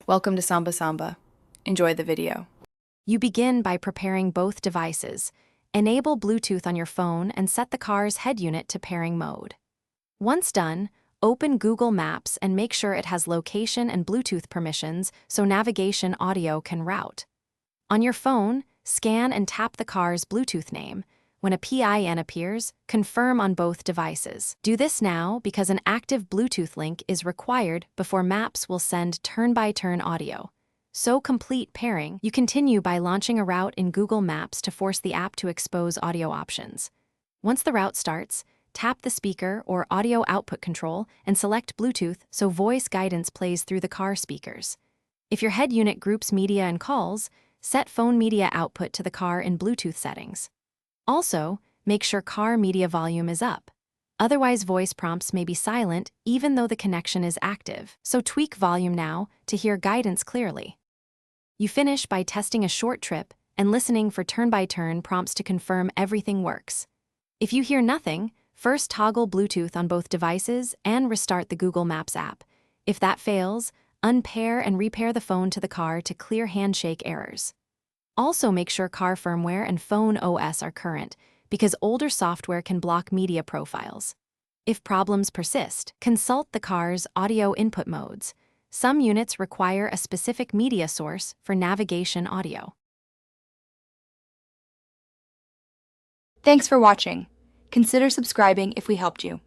Welcome to Samba Samba. Enjoy the video. You begin by preparing both devices. Enable Bluetooth on your phone and set the car's head unit to pairing mode. Once done, open Google Maps and make sure it has location and Bluetooth permissions so navigation audio can route. On your phone, scan and tap the car's Bluetooth name. When a PIN appears, confirm on both devices. Do this now because an active Bluetooth link is required before Maps will send turn-by-turn audio. So complete pairing, you continue by launching a route in Google Maps to force the app to expose audio options. Once the route starts, tap the speaker or audio output control and select Bluetooth so voice guidance plays through the car speakers. If your head unit groups media and calls, set phone media output to the car in Bluetooth settings. Also, make sure car media volume is up. Otherwise, voice prompts may be silent even though the connection is active, so tweak volume now to hear guidance clearly. You finish by testing a short trip and listening for turn-by-turn prompts to confirm everything works. If you hear nothing, first toggle Bluetooth on both devices and restart the Google Maps app. If that fails, unpair and repair the phone to the car to clear handshake errors. Also make sure car firmware and phone OS are current, because older software can block media profiles. If problems persist, consult the car's audio input modes. Some units require a specific media source for navigation audio. Thanks for watching. Consider subscribing if we helped you.